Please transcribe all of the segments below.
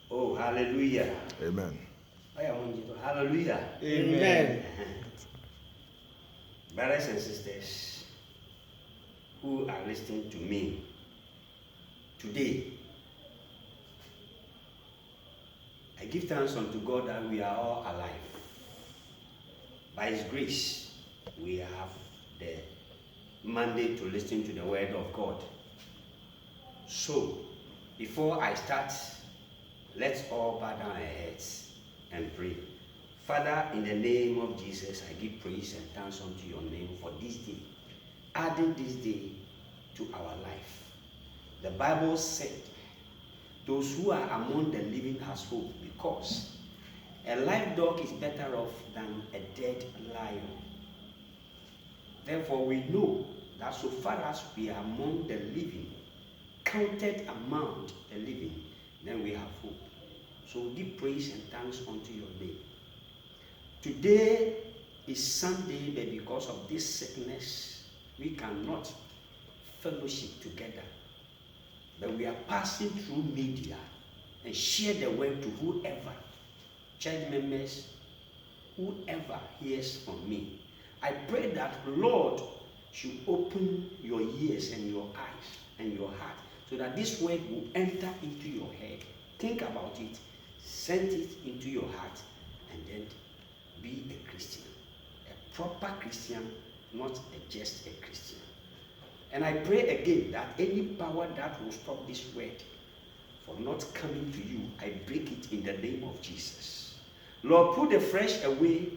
Oh, hallelujah. Amen. Hallelujah. Amen. Brothers and sisters who are listening to me today, I give thanks unto God that we are all alive. By His grace, we have the mandate to listen to the word of God. So, before I start, let's all bow down our heads and pray. Father, in the name of Jesus, I give praise and thanks unto your name for this day, adding this day to our life. The Bible said, those who are among the living has hope, because a live dog is better off than a dead lion. Therefore, we know that so far as we are among the living, counted among the living, then we have hope. So we give praise and thanks unto your name. Today is Sunday, but because of this sickness, we cannot fellowship together. But we are passing through media and share the word to whoever, church members, whoever hears from me. I pray that Lord should open your ears and your eyes and your heart so that this word will enter into your head. Think about it, send it into your heart, and then be a Christian. A proper Christian, not just a Christian. And I pray again that any power that will stop this word from not coming to you, I break it in the name of Jesus. Lord, put the flesh away,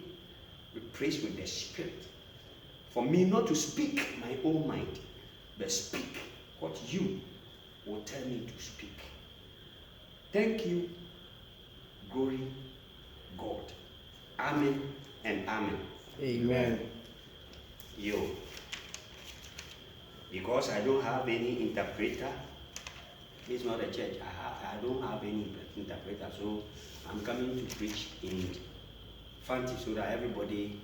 replace with the spirit. For me not to speak my own mind, but speak what you will tell me to speak. Thank you, glory, God. Amen and amen. Amen. Yo. Because I don't have any interpreter, it's not a church. I don't have any interpreter, so I'm coming to preach in Fanti so that everybody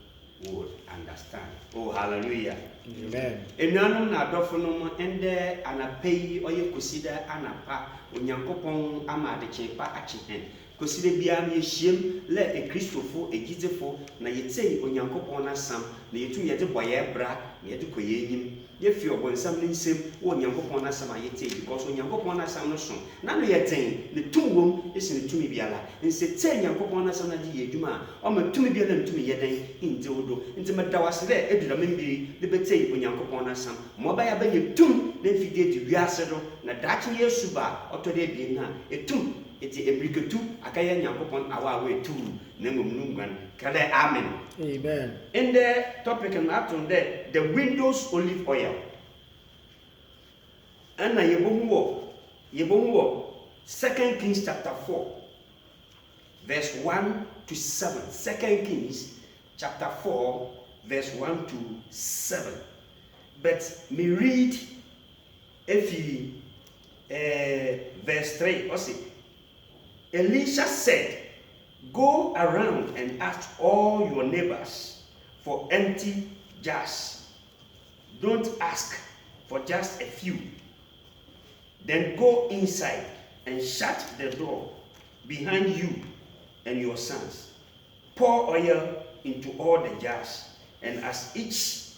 would understand. Oh, hallelujah. Amen. Enanum na dofonom ende anapai oye kusida anapa onyankopon amadeche pa achihen koside bia na yehiem le ekristofo egizefo na yetei onyankopon na sam na yetu yede boye bra na yede koye enyim yefi obonsam ne nsem wo onyankopon na sam ayetei because onyankopon na sam no so na no yeten ne tumwom esi ne tumi biala nse tei onyankopon na sam na di yedwuma o ma tumi biala ntumi yeden nte odo nte medawase de edura membiri de betei onyankopon na sam mo ba ya ba yetum na fide di wiase do na dachi yesu ba otode bi na etum eti ebriketu akaya nyankopon awa etu na ngomnungwan kale amen. Amen. In the topic and after that, the windows olive oil. And yebohuo 2 Kings chapter 4 verse 1 to 7. 2 Kings chapter 4 verse 1 to 7. But me read verse 3 also. Elisha said, go around and ask all your neighbors for empty jars. Don't ask for just a few. Then go inside and shut the door behind you and your sons. Pour oil into all the jars, and as each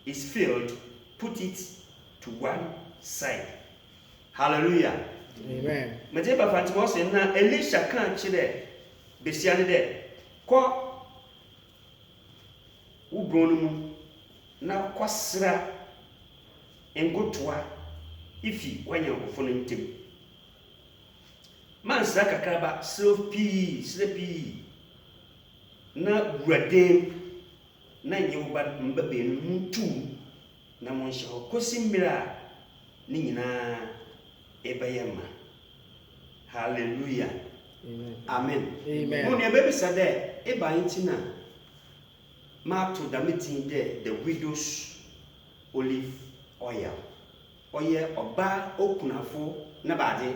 is filled, put it to one side. Hallelujah. Amen. Majeba Fatimos na Elisha kan chide besiane de ko ubronu mu na kwasra engotoa ifi wanya ofo no ntem mansra kakraba slepi na buradem na nyewba mbabe no mutu na monhye kosimira ni nyina ebayama. Hallelujah. Amen. Amen. When your baby said that, Eba intina, ma to the meeting there, the widow's olive oil. Oye oba okunafo na bade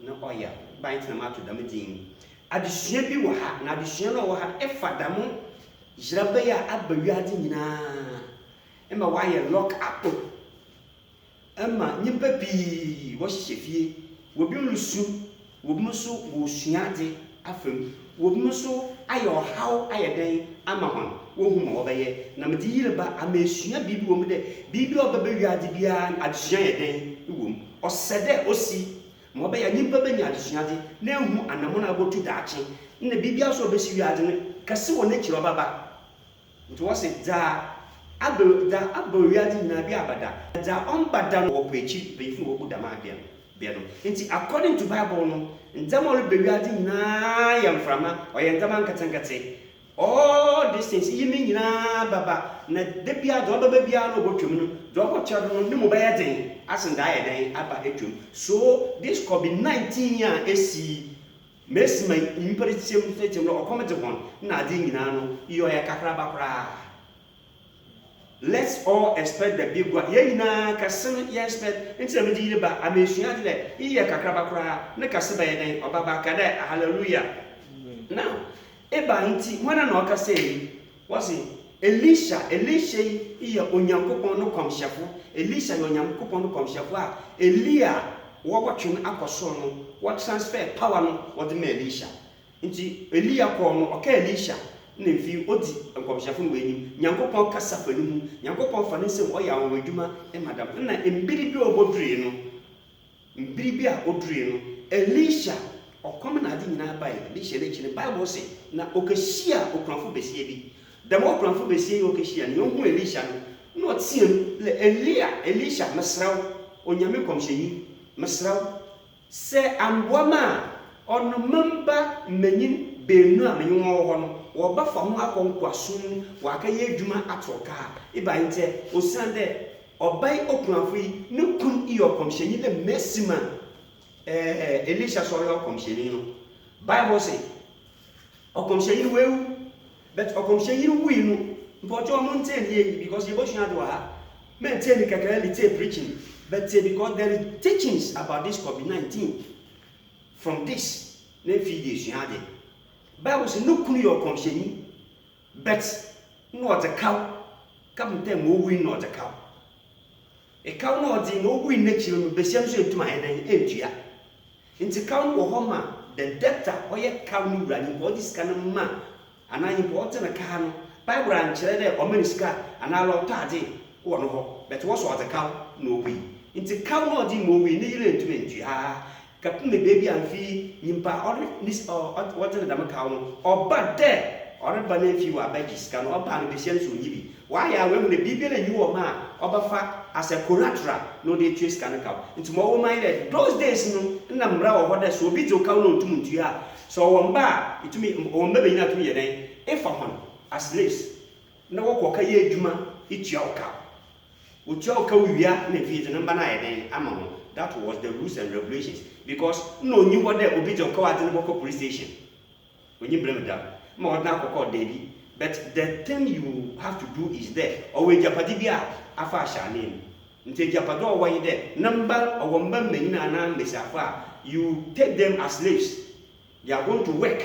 na oil. Ba intina ma to the meeting. Adesua bi wo ha, na adesua no wo ha e fada mo jirabe ya abawiade nyina. Ema wa ye lock up. Ema nyimpa bi wo hyefie, wo bi nlusu Wobum so wo suade afam. Wobum so ayo how ayeden ama hon. Wo hu ma obeye na me di yire ba amesua bibi wo mu de bibi obebe wiade bia adesua yeden wom. Osede osi ma obeye nyimpa benya adesuade na ehu anamo na abotu daache. Na bibi aso obesi wiade ne kase wo na kiro baba. Nti wo se da abo wiade na bi abada. Da ombada no wo pechi befu wo budama abia no. Nti according to Bible no ndama olu bewiade nyina yamframa oye ndama nkatenkate. All these things yimi nyina baba na debia do baba bia no botwem no do okochado no ne mo baye den asenda aye den aba etwem. So this COVID-19 ya esi mesima imperetisem fetem no okomete hon na ade nyina no iyo ya kakra bakra. Let's all expect the big one. Ye nyina kase ye expect nti me di ba amesua de iye kakra bakra ne kase baye den obaba kada hallelujah. Now eba nti wana na okase wasi Elisha iye onyankopon no komhyefo. Elisha ye onyankopon no komhyefo a Elia wo gwatwen akoso no wo transfer power no wo de me Elisha. Nti Elia ko no oka Elisha na mfi odi komhyefo no wenyim nyankopon kasa fanimu nyankopon fa ne nsem oya wodwuma e madam na mbiri bi obodure no mbiri bi a odure no Elisha okom na adi nyina ba Elisha le chine Bible say na okehia okranfo besie bi dem okranfo besie okehia ne ohu Elisha no otiem le Elisha mesraw onyame komhyenyi mesraw se amboama ono mamba menyin benu a menyin wo no wo ba fa ho akonkwasun wo akaye adwuma atoka iba nte osande obai okranfo yi ne kun iyo komhyenyi le mesima Elisha saw your komhyenyi no Bible say okomhyenyi wewu but okomhyenyi wi no mpocho mo nteli because you boshia do ha maintain kakra lite preaching but because there is teachings about this COVID-19 from this na feed suade Bible say no kunu your komhyenyi but no the cow come tem wo wi no the cow e cow no the no wi na chiro no besiam so entuma eden entua nti cow no ho ma the debtor oye cow no wurani body scan ma ananyi body na ka no Bible an kire de o maniska analo tade wo no ho but wo so the cow no wi nti cow no di mo wi ni yire entuma entua kapme baby amfi nyimpa ore nis what na dam cow no oba de ore ba na fi wa ba jiska no oba no besian so nyibi wa ya we mu ne bibia na yiwo ma oba fa as a collateral no dey trace can cow nti mo wo mind those days no na mra wo hoda so obi jo cow no ntum ntua so wo mba itumi wo mba be nyina tumi ye den ifa hon as slaves na wo koka ye adwuma itua wo cow wo tua wo cow wia na fi je na mba na ye den ama ho. That was the rules and regulations because no nyi wo there obi jo cow ade no boko police station onyi blame da ma wo na kokko daily. But the thing you have to do is there. Always japadi bia afa shane. Nte japado owa there. Number or mba menina na mesafa. You take them as slaves. They are going to work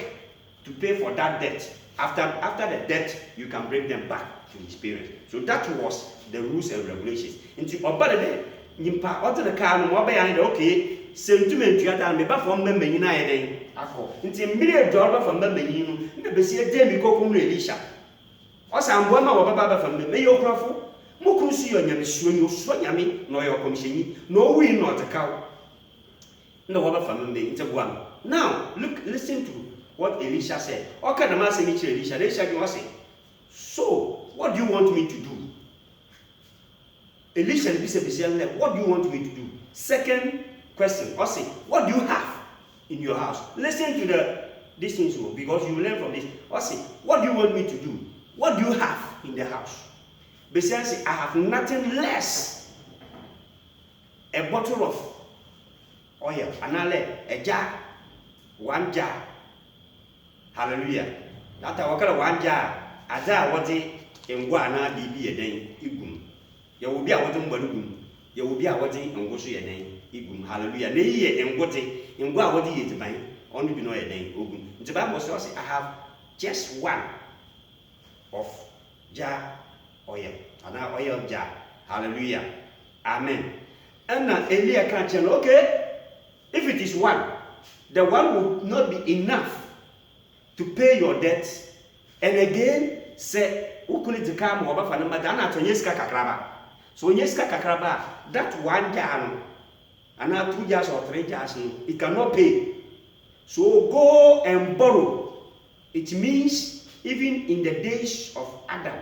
to pay for that debt. After the debt, you can bring them back to his parents. So that was the rules and regulations. Nti obade de nyimpa ote the car no oba yan de okay. Sentiment you ata me ba for mba menina ye den akọ. Nti mmiri edoro ba for mba menina no. Na besi e dem ikoko mu Elisha. Osambo ma wo baba ba fam me yo krafo mo krusu yo nyame suo ni so nyame no yo komhyenyi no wi no otakaw no wo ba fam me nte boam. Now listen to what Elisha said. Okay, the man say me Elisha you say, so what do you want me to do? Elisha be say what do you want me to do? Second question, I say, what do you have in your house? Listen to these things because you learn from this. I say, what do you want me to do? What do you have in the house? Besides, I have nothing less. A bottle of oil, a jar, one jar. Hallelujah. That's what kind of one jar. A jar what it in Guana be a day, igum. You will be a water balloon. You will be a water and go see a name, igum. Hallelujah. Nay, and what it in Gua what it is only be no a name, ugum. The Bible says I have just one of jar oil, and our oil jar. Hallelujah. Amen. And now Elia can't tell, okay, if it is one, the one will not be enough to pay your debts. And again, say, who could it come over for the Madana to Yeska Kakraba? So Yeska Kakraba, that 1 jar, and now 2 jars or 3 jars, it cannot pay. So go and borrow. It means even in the days of Adam,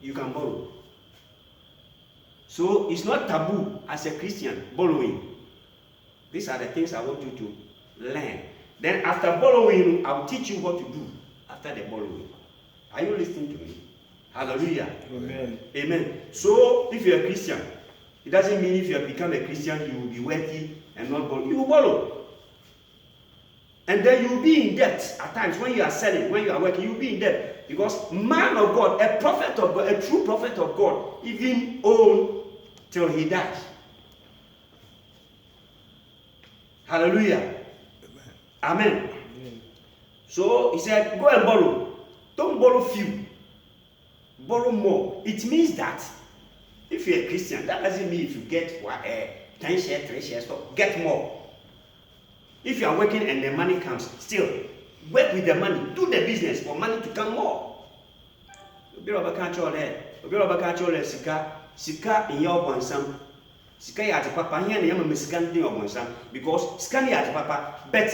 you can borrow. So it's not taboo as a Christian borrowing. These are the things I want you to learn. Then after borrowing, I'll teach you what to do after the borrowing. Are you listening to me? Hallelujah. Amen. Amen. So if you're a Christian, it doesn't mean if you have become a Christian, you will be wealthy and not borrow. You will borrow. And then you will be in debt at times when you are selling, when you are working, you will be in debt. Because man of God, a prophet of God, a true prophet of God, even own till he dies. Hallelujah. Amen. Amen. So he said, go and borrow. Don't borrow few. Borrow more. It means that if you're a Christian, that doesn't mean if you get 10 shares, 3 shares, get more. If you are working and the money comes, still work with the money. Do the business for money to come more. Sika in your bonsam. Sika ya papa here na yama mesika ndi obonsam because sika ni ya papa but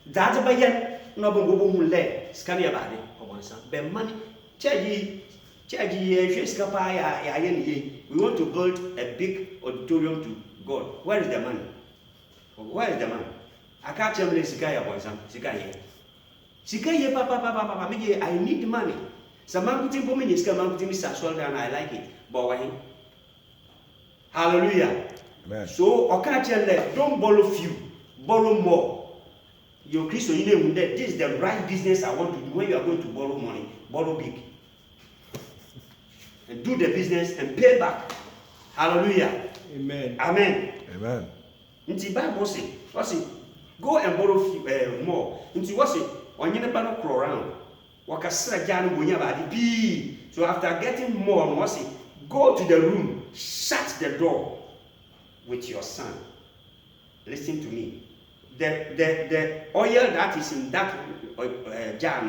that bayan no bongo hu le sika ni ya bade obonsam be money charge sika pa ya ye. We want to build a big auditorium to God. Where is the money? Where is the money? I can't tell me sika ya bonsam sika ye papa me I need money. Samangu timpo me sika mangu timi sa so and I like it. But why? Hallelujah. Amen. So, don't borrow few, borrow more. Your Christian, you know that this is the right business I want to do. When you are going to borrow money, borrow big. And do the business and pay back. Hallelujah. Amen. Amen. Amen. Into Bible say, go and borrow few, more. Into what say, on your banner crawl around. So after getting more, what say, go to the room, shut the door with your son. Listen to me. The oil that is in that jar,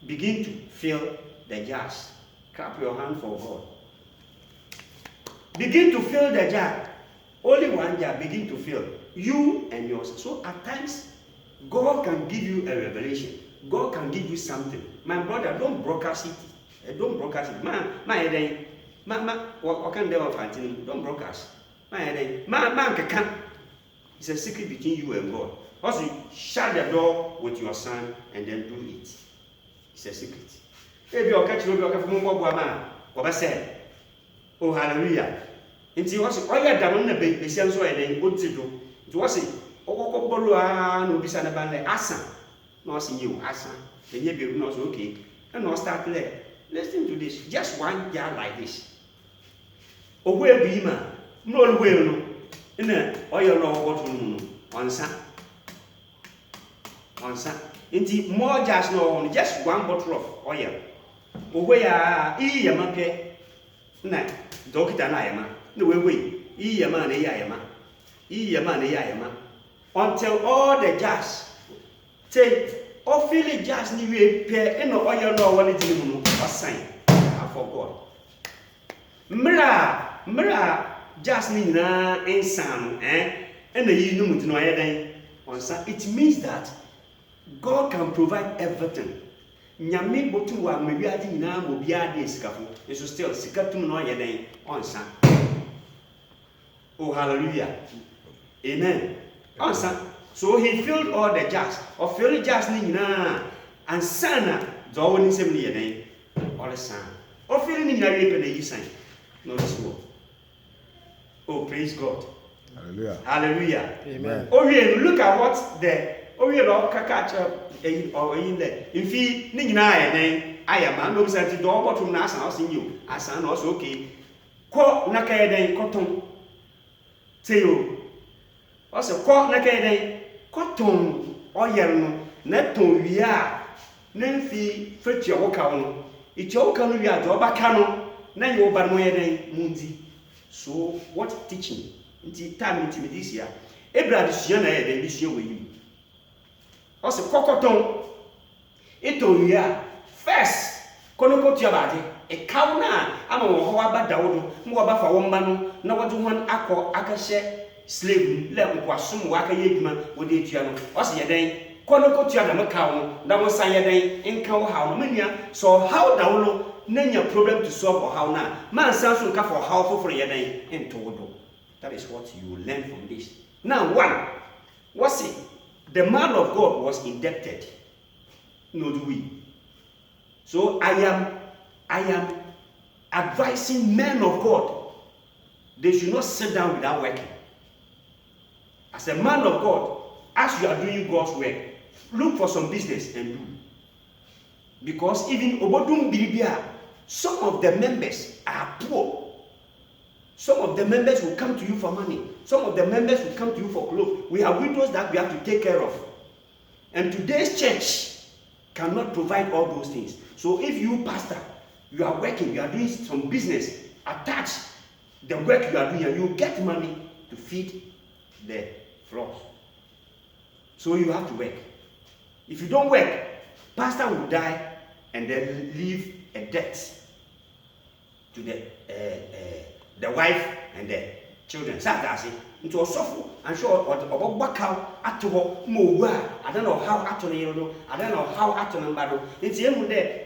begin to fill the jars. Clap your hand for God. Begin to fill the jar. Only 1 jar, begin to fill. You and yours. So at times, God can give you a revelation. God can give you something. My brother, don't broadcast it. Don't broadcast it. What can they offer? Don't broadcast. It's a secret between you and God. Also, shut the door with your son and then do it. It's a secret. If you catch oh, hallelujah. And see what's all your damn baby, so and then go to do. It was it. Oh, no, be son of Asa. No, see you, Asa. Then you be not okay. And no start there. Listen to this. Just 1 jar like this. Oh, where be man? No, will in a oil or water on sun. Indeed, more jars no, just 1 bottle of oil. Oh, where are ye a mape? Nah, Doctor Nayama. No way, ye a man, until all the jars take or fill it jars new pair in the oil no one is in or sign. I forgot. Mira, just nina in some, and the you know it means that God can provide everything. Nyame botu wa mewiade nyina mo bia de sikafo. Eso still sikatum no yeden onsa. Oh, hallelujah. Amen. Onsa. So he filled all the jars. Or filled jars ni nyina and sana do woni sem ni yeden. All the san. Or filled ni nyina we pe na yi san. No this one. Oh, praise God. Hallelujah. Hallelujah. Amen. Oh, yeah, look at what the kakacha or in there. If he nina then I am no sense to all to Nasa house in you. As an also okay. Quote Naka then cotton. Say you also quote Naka then cotton or yellow. Neto we are. Nenfi fetch your walk on. It's your canoe, we are job canoe. Now you over my mundi. So what teaching? Until time into this year. Abraham is young, this year with you. ɔsɛ kɔkɔtɔn ɛtɔ wia first kɔnɔkɔ tua baade ɛkaw na ama wɔn hɔ aba dawo do mo wɔba fa wɔn ba no na wɔde wɔn akɔ akɛhyɛ slave lɛ nkwasom wɔ akɛyɛ adwuma wɔde atua no ɔsɛ yɛ dɛn kɔnɔkɔ tua dɛm kaw no na wɔn san yɛ dɛn nka wɔ haw no menia so ɔhaw dawo no na nya problem to solve ɔhaw na man san so nka for ɔhaw foforɔ yɛ dɛn nto wo do. That is what you will learn from this. Now, one, what's it? The man of God was indebted. No, do we? So I am advising men of God. They should not sit down without working. As a man of God, as you are doing God's work, look for some business and do. Because even Obodum Biribia, some of the members are poor. Some of the members will come to you for money. Some of the members will come to you for clothes. We have widows that we have to take care of. And today's church cannot provide all those things. So if you, pastor, you are working, you are doing some business, attach the work you are doing, and you get money to feed the flock. So you have to work. If you don't work, pastor will die and then leave a debt to the wife and the children. Saturday, into a sofa, and sure about Bakau, Atobo, Mowa, I don't know how Atonio, I don't know how Atonambado. It's the end of the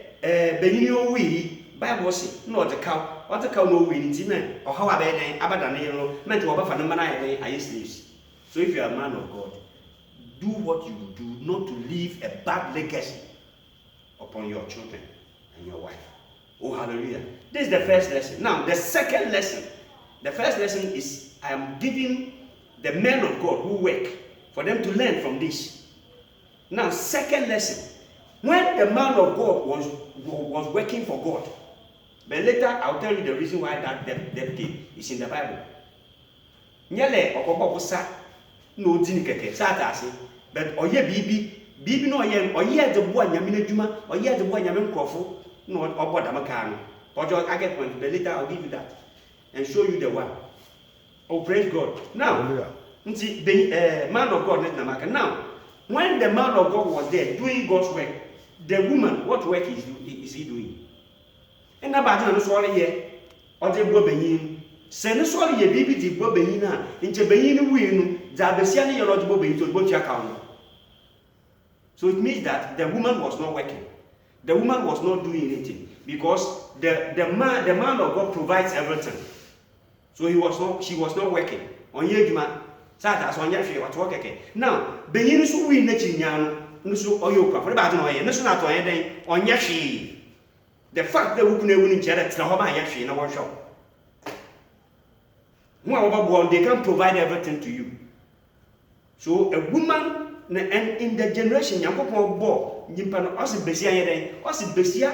Benio we, Bible say, not the cow, what the cow no winning, or how Abadanero, meant to offer the man I slaves. So if you are a man of God, do what you do, not to leave a bad legacy upon your children and your wife. Oh, hallelujah. This is the first lesson. Now, the second lesson. The first lesson is I am giving the men of God who work for them to learn from this. Now, second lesson. When the man of God was working for God, but later I'll tell you the reason why that debt came. It's in the Bible. Nyele okobo busa no dini keke satase but oye bibi no oye de bo anyame na dwuma oye de bo anyame nkrofo no oboda maka no ojo I get point but later I'll give you that and show you the one. Oh, praise God. Now the man of God let namaka. Now when the man of God was there doing God's work, the woman, what work is he doing? And about no sorry here or the bo benyin Send sorry ye bibi di bo benina into benin win that besiani your lord bo benin to both account. So it means that the woman was not working. The woman was not doing anything because the man of God provides everything. So she was not working. On yeduma sata so nya hwe what work again. Now benin so win na chinyano nso oyoka for ba no ye nso na to ye den onya hwe. The fact that we couldn't win in chere tena ho ba ya hwe na wo hwe. They can provide everything to you. So a woman and in the generation Besia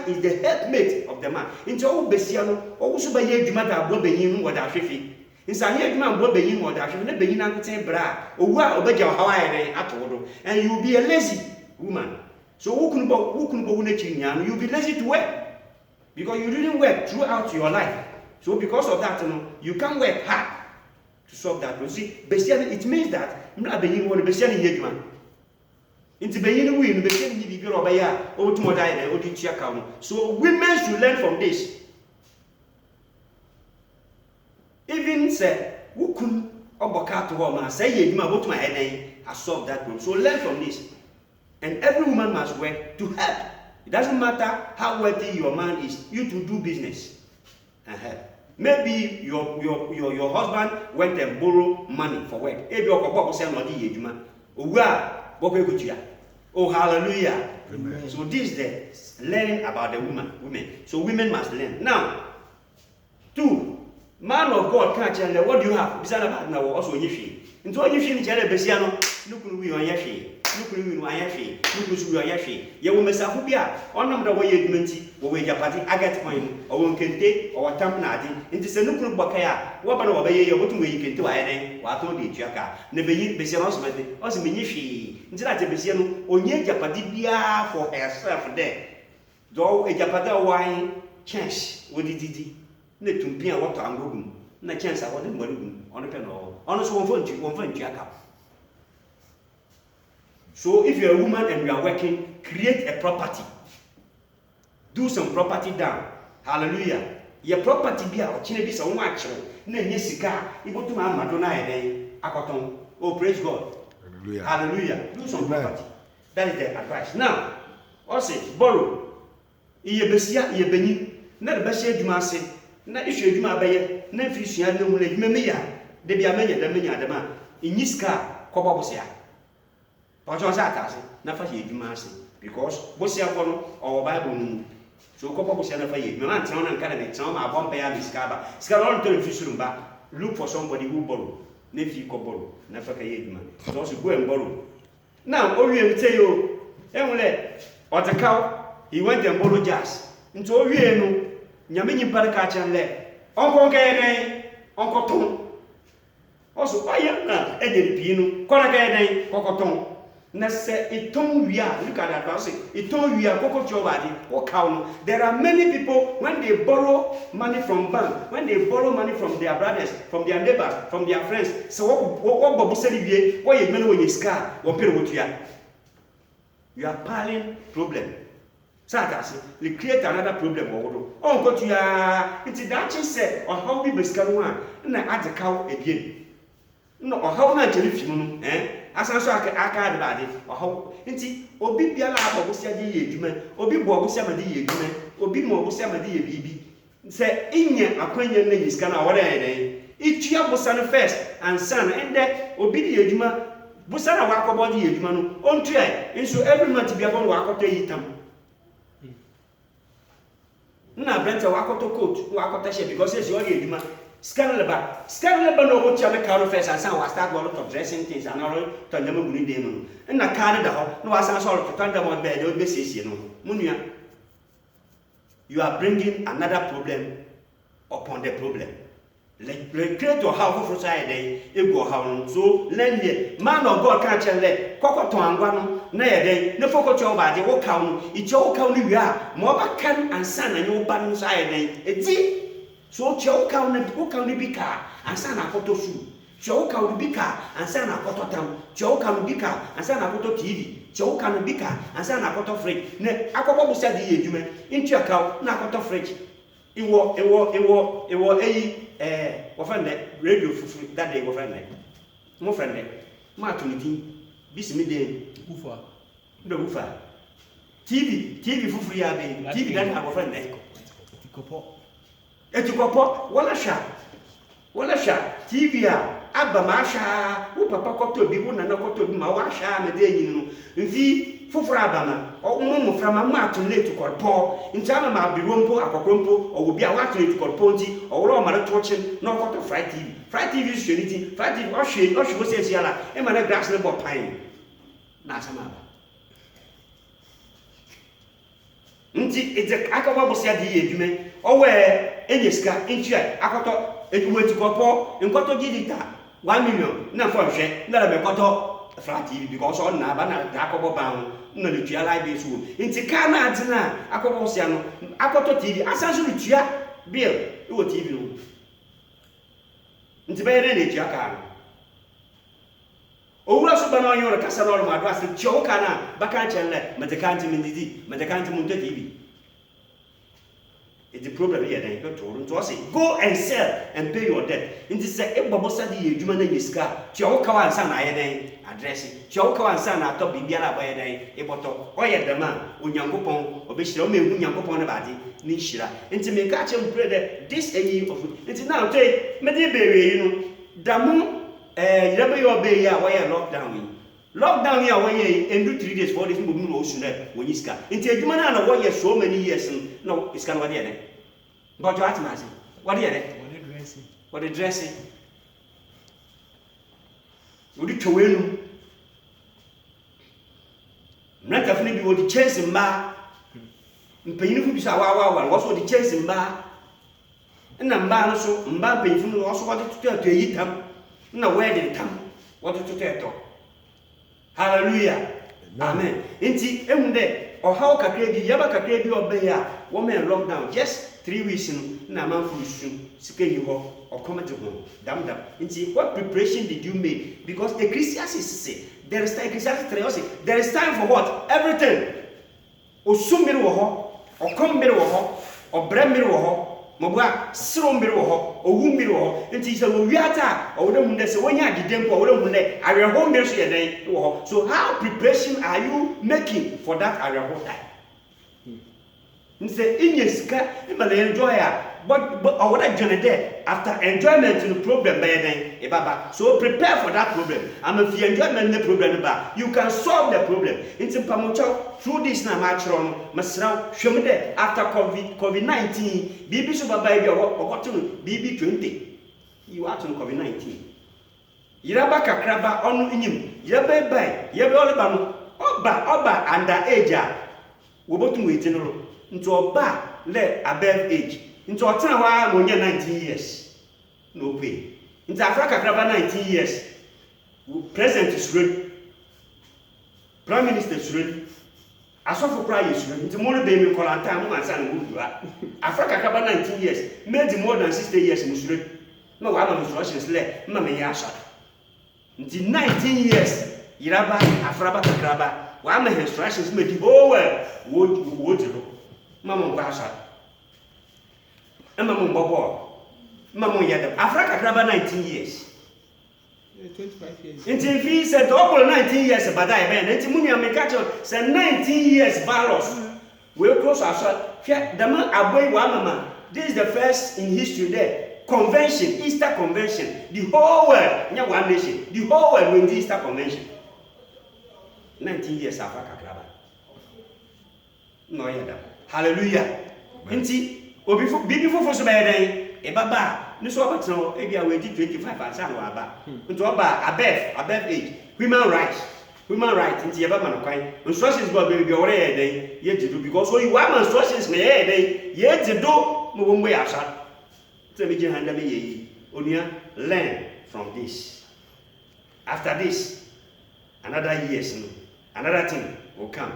is the helpmate of the man. Into all Besiano, also by Yedumata Bobenin or Dafifi. In Sanyaman Bobenin or Dafi, Benin bra, or well, obey your Hawaii at all, and you'll be a lazy woman. So who can you'll be lazy to work because you didn't work throughout your life. So because of that, you can work hard to solve that. You see, it means that I'm not being one of the Besian. Into being win, Besian, you go over here, or to die, or to check out. So women should learn from this. Even say, who couldn't overcut to woman, say, you go to my head, I solve that problem. So learn from this. And every woman must work to help. It doesn't matter how wealthy your man is, you to do business and help. Maybe your husband went and borrow money for work. Oh, hallelujah. Amen. So this is the learning about the women. So women must learn. Now, 2, man of God can't tell them what do you have. Also, into what you feel Besiano, look we on Yashi. Look we on Yashi. Look we on Yashi. You will miss a hubia. On the way you minty, or when your party, I get point, or one can take, or a tampnati. Into Senukun Bakaya, what about obey what way you can do? I told you, Jacka. Never yet Besianos, also Minishi. Until I Besiano, or yet Japadibia for herself there. Though a Japada wine chance, what did he? Let to be a water and room. No chance I want him on a pen or honest one phone, Jacka. So if you're a woman and you are working, create a property. Do some property down. Hallelujah. Your property be a chine be some watch. Na nye sika, ibotu ma amado na eden akoton. Oh, praise God. Hallelujah. Hallelujah. Do some property. That is the advice. Now, also borrow. Iye besia, iye beni. Na de besia adwuma ase. Na ihwe adwuma abaye. Na mfiri sua na mu na adwuma me ya. De bia menya da menya adama. Inyi sika kobo bosia. Pacho sa atase. Na fa ye adwuma ase because bosia ko no o Bible nu. So kobo bosia na fa ye. Me man tena na nka na me tena ma abon pe ya me sika ba. Sika no to mfiri surumba. Look for somebody who borrow. Na fi ko borrow. Na fa ka ye adwuma. So also go and borrow. Now, Owie tell you, Otakao, he went and borrowed jazz. Into Owie no, Yamini Paracachan le, Uncle Gay, Uncle Tom. Also, why not Eddie Pino, Coragay, Cocoton. Nesse it told we are, look at that, it told we are Coco Chovadi, or Cow. There are many people when they borrow money from bank, when they borrow money from their brothers, from their neighbors, from their friends. So what Bobu said, why you know when you scar or you are piling problem. Sagas, we create another problem. Oh, go to ya. It's that you said, or how we bescar one, and I add the cow again. No, or how much if you as I saw a card body, or how inti, or be a lab of Sadia, or be Bob Samadi, or be more Samadi, BB. Say, in your acquaintance is can our day. Each year was son first and son, and that or be the Juma, Busana walk about the Jumano, on try, and so every month to be able to walk out to eat them. Now, Brent, walk out to coach, walk out to ship because it's your Juma. Scanner no what you car first and some was start one of dressing things and all to never good demon. And I carried the hall, no as I saw to turn them on bed, no basis, you know. Munia, you are bringing another problem upon the problem. Like create your house for society, it go how so lend it. Man of God can't tell it. Coco to Anguano, nay day, no focus your body, walk out, it's your county we are. More can and son and your button side, it's it. So Chow County, who can be car and Sana photo shoe. Chow can be car and Sana photo town. Chow can be car and Sana photo TV. Chow can be car and Sana photo fridge. Ne, I could said the human into a cow, not photo fridge. It was a radio for that day, friendly. More friendly. Martin, Bismillah, Ufa, the Ufa. TV for free, TV that have a friend. Etikopo wala sha TV aba ma sha wo papa koto bi wo nana koto bi ma wa sha me de yin no nfi foforo aba ma o mo frama ma to le etikopo nti ama ma bi rompo akokrompo o wo bi a wa to etikopo nti o wo ma to chin no koto Friday TV is unity Friday o hwe se sia la e ma na grass le bo pan na sama ba nti ite akawa bo sia di edwume o we enyeska intia akoto edwume etikopo nkoto gidita 1 million na for hwe na be koto flat TV because on na ba na akobo ban na le tua live so nti ka na adina akobo sia no akoto TV asanso le tua bill e wo TV no nti be yere le tua ka owura so ba na onyo re kasa no ma advance tia ka na baka chenle medekanti mindidi medekanti munte TV. It's the problem here then you told to say go and sell and pay your debt. In this say e bobo sadi ye dwuma na yiska tia wo ka wan sa na ye den address tia wo ka wan sa na to bibia la ba ye den e boto oye dema onyankopon obehira o mehu nyankopon na baade ni hira nti me ka chem pray that this any of nti now say me dey bewe yi no damu yebe yo be ya wa ye lockdown yi lockdown here when you do 3 days 4 days mo no osu na woni ska nti adwuma na wo ye so many years no iska no wade ene but you at mazi wade ene wade dressing wodi twenu na kafuni bi wodi chance mba mpanyinu fu bi sa wa wo so wodi chance mba na mba no so mba mpanyinu no wo so wodi tutu yitam na wede tam wodi tutu hallelujah amen inti emunde o how kakra bi yaba kakra bi obeya wo men lockdown just 3 weeks na man fu su sika yi ho o come to home dam inti what preparation did you make because the Christians say There is time. Ecclesiastes 3. There is time for what? Everything. Osum mmiri wɔ hɔ, ɔkɔm mmiri wɔ hɔ, ɔbrɛ mmiri wɔ hɔ, mɔbua siro mmiri wɔ hɔ, owu mmiri wɔ hɔ. Nti sɛ wo wiata, ɔwɔde mu ndɛ sɛ wonya adide mpo ɔwɔde mu ndɛ awerɛhɔ mmiri so yɛ den wɔ hɔ. So how preparation are you making for that awerɛhɔ time? Nse inye sika imala enjoy a but ɔwɔde dwene dɛ after enjoyment no problem bɛyɛ den ebaba. So prepare for that problem. And if you enjoyment the problem ba, you can solve the problem. Nti mpamocho through this na ma kyerɛ no masraw hwem dɛ after COVID-19 bibi so baba bi ɔkɔto bibi 20 you are to COVID-19 yiraba kakraba ɔno nyim yɛbɛ bai yɛbɛ ɔleba no ɔba under age a wobotum weti no nti ɔba le above age nti ɔtena hɔ a mo nya 19 years no pay nti afra kakraba 19 years president is ready, prime minister is ready, asofo pra is ready. Nti mo no be mi kolanta mo ansa na mo dua afra kakraba 19 years made more than 60 years mo ready no wa ma instructions le ma me ya asha nti 19 years yiraba afra ba kakraba wa ma instructions me di oh wo dilo mama mo asha mama mo bobo mama mo yada afra kakraba 19 years 25 years. Until he said double 19 years but I ben until muni amekacho say 19 years balos we close ourselves the man aboy wa mama. This is the first in history there convention, Easter convention, the whole world nya one nation, the whole world win the Easter convention 19 years after kakraba no yada hallelujah nti obi fofo so be den e baba ni so abatno e bia we di 25 ansa no aba nti oba above age human rights nti ye baba no kwan instructions go be ore ye den ye jidu because so you want instructions me ye den ye jidu mo bo mbo ya sha tell me je handa me ye onia learn from this. After this another years another thing will come.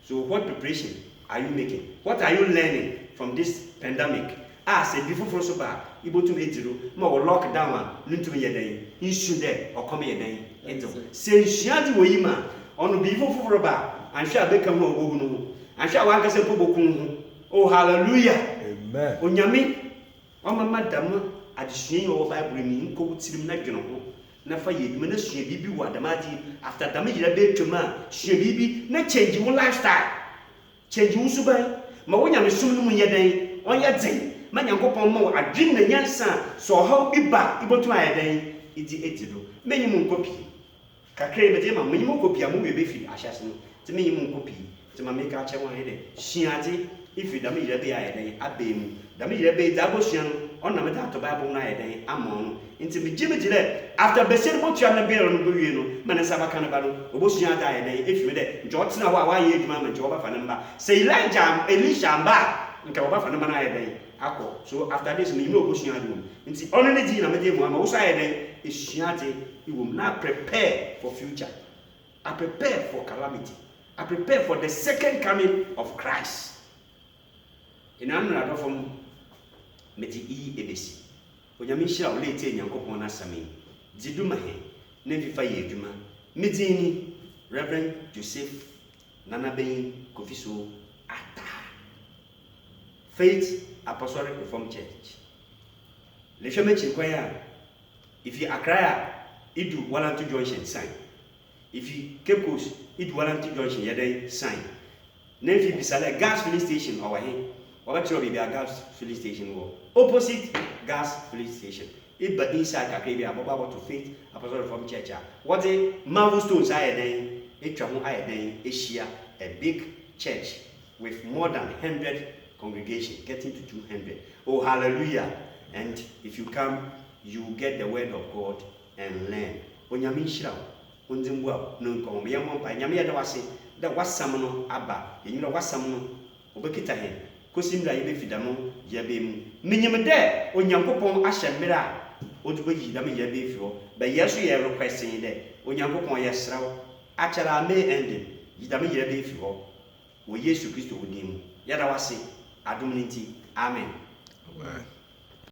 So what preparation are you making? What are you learning from this pandemic? Say before for so bad, you to me zero, more lockdown, into me a day, you should there or come a day. Say, Shadi Wima on before for a bar, and shall become more and shall want to say, oh, hallelujah. Amen. On Yami, on my madam, at the shame of Bible, mean cold sim like you know. Never yet, ministry be what the marty after damage a bit to man, she be not change your lifestyle. Change you subai, Mawanya Sum Yaday, on your day. Man yankopon mo adwin na nyansa so how bi ba ibotu ayeden iti etido menyim nkopi kakra me de ma menyim nkopi amu be fi ahyase no ti menyim nkopi ti ma make a che wan he de hyiade ifi da me yire be ayeden abemu da me yire be da bo hyian on na me da to bible na ayeden amon no nti me gire after beser bo tua na be no be wie no man sa baka na ba no obo hyian da ayeden ifi me de njo tena ho a wa ye adwuma me njo ba fa na mba say Elisha mba nka oba fa na ma na ayeden ako. So after this, me no go share room. Nti only di na me dey mo ama wo say den e shiate you will now prepare for future. I prepare for calamity. I prepare for the second coming of Christ. In another form me di ebesi. Onyame hira wo leti Nyankopon na same. Diduma he na fifa ye adwuma. Me di ni Reverend Joseph Nanaben Kofiso Ata. Faith Apostolic Reformed Church. Leshome chikwaya. If you Accra, idu Walantu Junction sign. If you Cape Coast, idu Walantu Junction yede sign. Then if you beside gas filling station over here, or what be a gas filling station or opposite gas filling station. It but inside Kakabia, about to Faith Apostolic Reformed Church. What a milestones I then, a travel I then, a big church with more than 100 congregation, getting to 200. Oh, hallelujah. And if you come, you get the word of God and learn. When you mean shroud, when you well, no come, young one by Yamia Dawasi, that was some abba, and you know what some Obekita hen, Cosimda Yabefidamo, Yabim, minimum there, when Yankopon Asha Mira, or to be Yami Yabefio, but yes, we are requesting there, when Yankopon Yasra, Achara may end it, Yami Yabefio, or Yesu Christo with him. Yadawasi. Amen. Amen.